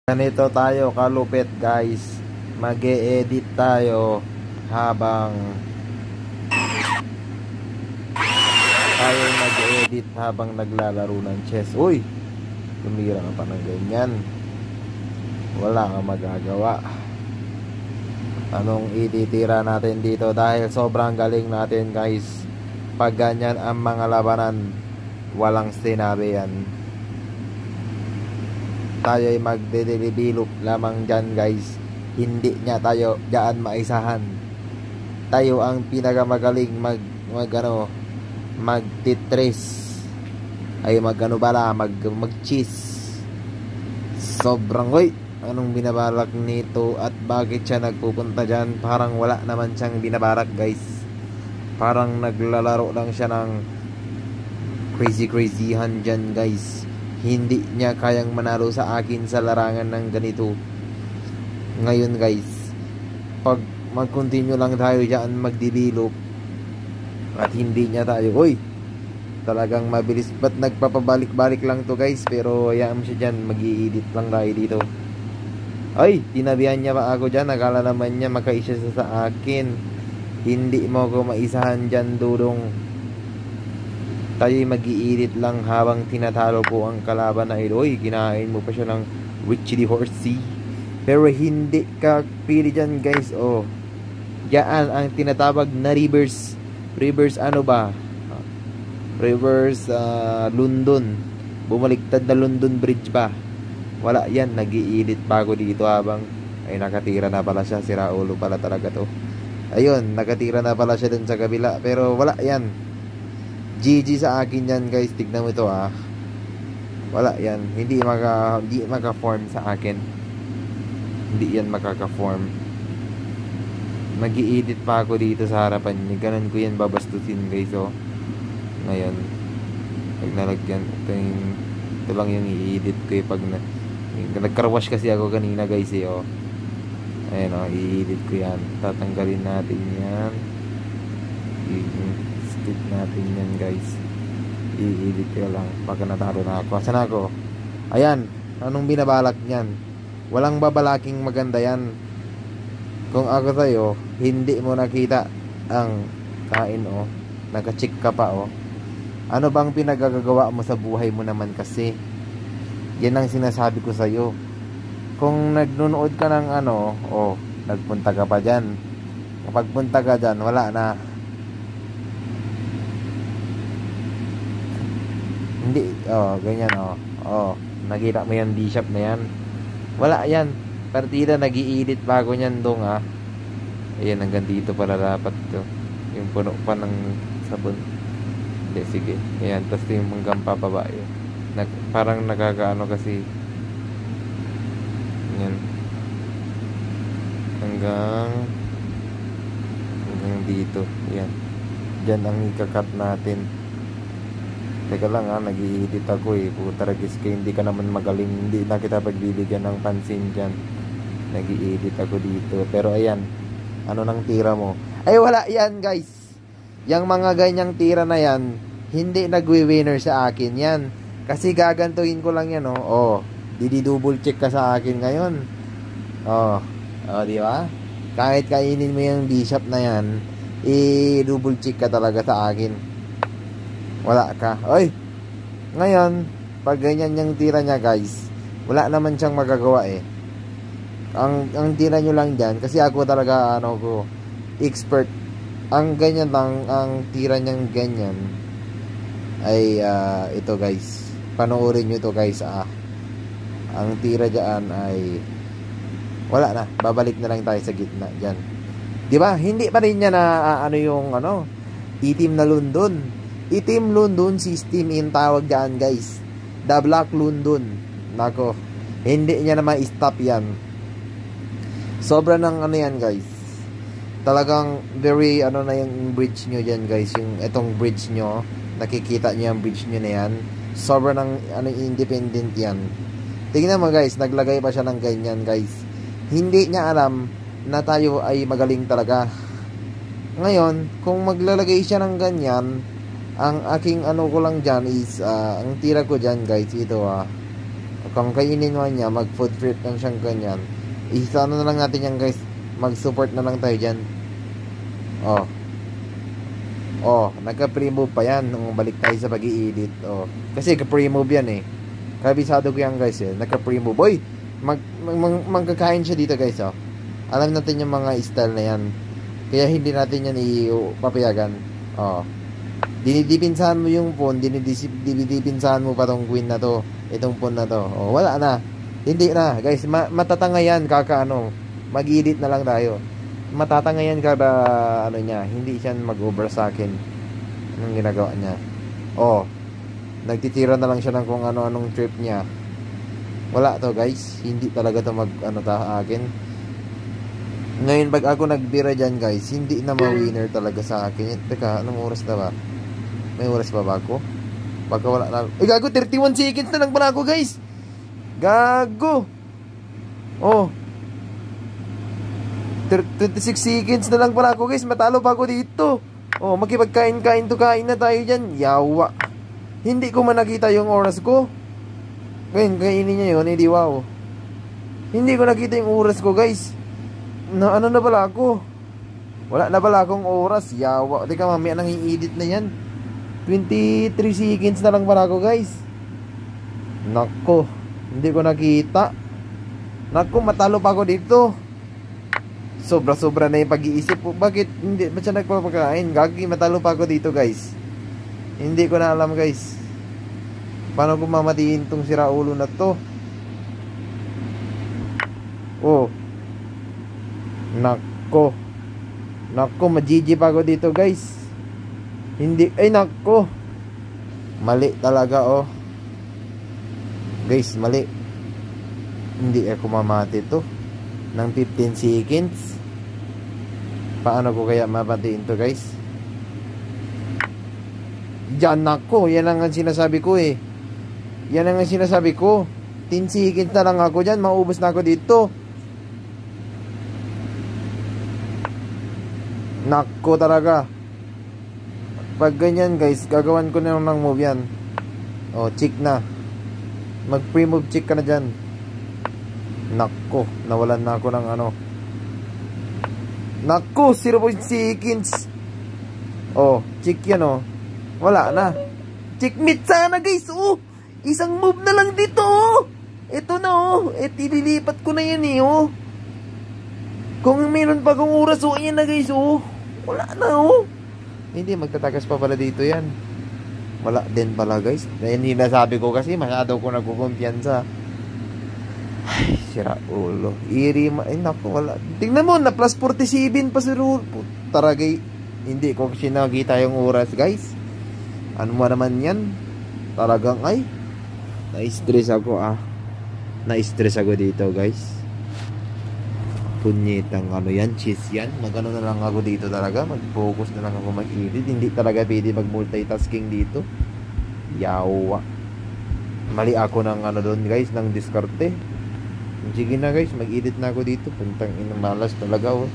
Ganito tayo kalupit guys, mag-e-edit tayo habang naglalaro ng chess. Uy, tumira ka pa ng ganyan, wala kang magagawa. Anong ititira natin dito dahil sobrang galing natin guys. Pag ganyan ang mga labanan, walang sinabi yan. Tayo ay magdedevelop lamang dyan guys. Hindi niya tayo dyan maisahan. Tayo ang pinakamagaling magtitres ay mag-cheese. Sobrang anong binabalak nito at bakit siya nagpupunta dyan? Parang wala naman siyang binabalak guys. Parang naglalaro lang siya ng crazyhan dyan guys. Hindi niya kayang manalo sa akin sa larangan ng ganito. Ngayon guys, pag mag-continue lang tayo dyan magdevelop at hindi niya tayo, talagang mabilis. Ba't nagpapabalik-balik lang to guys? Pero hayaan mo siya dyan, mag-i-edit lang tayo dito. Tinabihan niya pa ako dyan. Akala naman niya makaisa sa akin. Hindi mo ko maisahan dyan, dudong. Tayo mag-i-edit lang habang tinatalo ko ang kalaban na ito. Kinain mo pa siya ng Richie Horsey. Pero hindi ka pili dyan guys. Yan ang tinatawag na reverse. Reverse ano ba? Reverse London. Bumaliktad na London Bridge ba? Wala yan. Nag-i-edit pa ako dito habang nakatira na pala siya. Sira ulo pala talaga to. Ayun, nakatira na pala siya dun sa kabila. Pero wala yan. GG sa akin yan guys. Tignan mo ito wala yan. Hindi maka-form sa akin. Hindi yan makaka-form. Mag-i-edit pa ako dito sa harapan niya. Ganun ko yan babastusin guys. Ngayon pag nalagyan ito lang yung i-edit ko pag nagkarwash kasi ako kanina guys ayun i-edit ko yan. Tatanggalin natin yan. I-stick natin yan guys. I-edit ko lang pagka natalo na ako. Saan ako? Ayan. Anong binabalak niyan? Walang babalaking maganda yan. Kung ako sa'yo, hindi mo nakita ang kain naka-check ka pa Ano bang pinagagagawa mo sa buhay mo naman kasi? Yan ang sinasabi ko sa'yo. Kung nagnunood ka ng nagpunta ka pa dyan. Kapag punta ka dyan, wala na. Hindi, ganyan nakita mo yan D-shop na yan. Wala yan. Partida, nag-i-edit bago nyan dong ayan, hanggang dito pala dapat to. Yung puno pa ng sabon. Hindi, sige. Ayan, tapos yung hanggang papaba parang nakakaano kasi. Ayan. Hanggang dito. Ayan. Diyan ang ikakat natin. Teka lang nag-i-edit ako Puta ragis ka, hindi ka naman magaling. Hindi na kita pagbibigyan ng pansin dyan. Nag-i-edit ako dito. Pero ayan, ano nang tira mo? Wala yan guys. Yang mga ganyang tira na yan, hindi nagwi-winner sa akin yan. Kasi gagantuin ko lang yan Didi-double check ka sa akin ngayon. Di ba? Kahit kainin mo yung D-shop na yan, i-double check ka talaga sa akin. Wala ka. Ngayon, pag ganyan yung tira niya guys, wala naman siyang magagawa Ang tira nyo lang dyan, kasi ako talaga expert. Ang ganyan lang, ang tira niyang ganyan ay ito guys. Panoorin nyo to guys. Ang tira dyan ay wala na. Babalik na lang tayo sa gitna dyan. Diba? Hindi pa rin niya na itim na London. Itim London system in tawag dyan guys. The Black London. Nako, hindi niya na ma-stop yan. Sobra ng yan guys. Talagang very na yung bridge nyo dyan guys. Yung itong bridge nyo, nakikita nyo yung bridge nyo na yan. Sobra ng independent yan. Tingnan mo guys, naglagay pa siya ng ganyan guys. Hindi niya alam na tayo ay magaling talaga. Ngayon, kung maglalagay siya ng ganyan, ang aking ko lang dyan is ang tira ko dyan guys, ito Kung kainin mo niya, mag food trip lang siyang ganyan. Isa na lang natin yan guys. Mag-support na lang tayo dyan. Oh. Oh, nagka-pre-move pa yan nung balik tayo sa pag-i-edit. Oh. Kasi ka-pre-move yan eh. Kabisado ko yan guys eh. Nagka-pre-move. Boy, magkakain siya dito guys oh. Alam natin yung mga style na yan. Kaya hindi natin yan ipapayagan. Oh. Dinidipinsahan mo yung phone, dinidipinsahan mo pa tong queen na to. Itong phone na to. Oh, wala na. Hindi na, guys. Matatanga yan kakaano. Mag-edit na lang tayo. Matatanga yan kada ano niya. Hindi siya mag-over sa akin. Anong ginagawa niya? Oh. Nagtitira na lang siya ng kung ano-anong trip niya. Wala to, guys. Hindi talaga to mag-ano ta akin. Ngayon, pag ako nagbira dyan, guys, hindi na ma-winner talaga sa akin. Teka, anong oras na ba? May oras pa ba ako? Baka wala na. Ay, gago, 31 seconds na lang pala ako, guys. Gago. Oh. 26 seconds na lang pala ako, guys. Matalo pa ako dito. Oh, makipagkain-kain to, kain na tayo dyan. Yawa. Hindi ko man nakita yung oras ko. Ngayon, kainin niya yun. Hindi, wow. Hindi ko nakita yung oras ko, guys. Na ano na pala ako? Wala na pala akong oras. Yawa. Teka, mamaya nang i-edit na yan. 23 seconds na lang pala ako, guys. Nako. Hindi ko nakita. Nako, matalo pa ako dito. Sobra-sobra na yung pag-iisip ko. Bakit hindi ba siya nagpapakain? Gagi, matalo pa ako dito, guys. Hindi ko na alam, guys. Paano ko mamatiin tong siraulo na to? Oh. Nako. Nako, majiji pa ako dito, guys. Hindi, ay nako. Mali talaga, oh. Guys, mali. Hindi ako mamati to ng 15 seconds. Paano ko kaya mapatiin to, guys? Yan ako. Yan ang sinasabi ko eh. Yan ang sinasabi ko. 10 seconds na lang ako dyan. Maubos na ako dito. Nako talaga. Pag ganyan, guys, gagawan ko na ng move yan. O, chick na. Mag pre-move chick ka na dyan. Nako, nawalan na ako ng ano. Nako, 0 seconds. Oh, chick yan oh. Wala na. Checkmate sana, guys. Oh, isang move na lang dito oh. Ito na oh. Ililipat ko na yan eh oh. Kung meron pa kong oras oh, yan na guys oh. Wala na oh. Hindi, magtatakas pa pala dito yan. Wala din pala, guys. Dahil hindi nasabi ko kasi masyado ko nagkukumpiyansa. Ay, sira ulo. Ay, naku, wala. Tingnan mo, na plus 47 pa si Rule. Taragay, hindi ko kasi nakita yung oras, guys. Ano mo naman yan? Talagang, ay, na-stress ako, ah. Na-stress ako dito, guys. Punyetang ano yan, cheese yan. Magano na lang ako dito talaga. Mag-focus na lang ako mag-edit. Hindi talaga pwede mag-multitasking dito. Yawa. Mali ako ng ano doon, guys, ng diskarte. Sige na, guys, mag-edit na ako dito. Puntang inang malas talaga oh.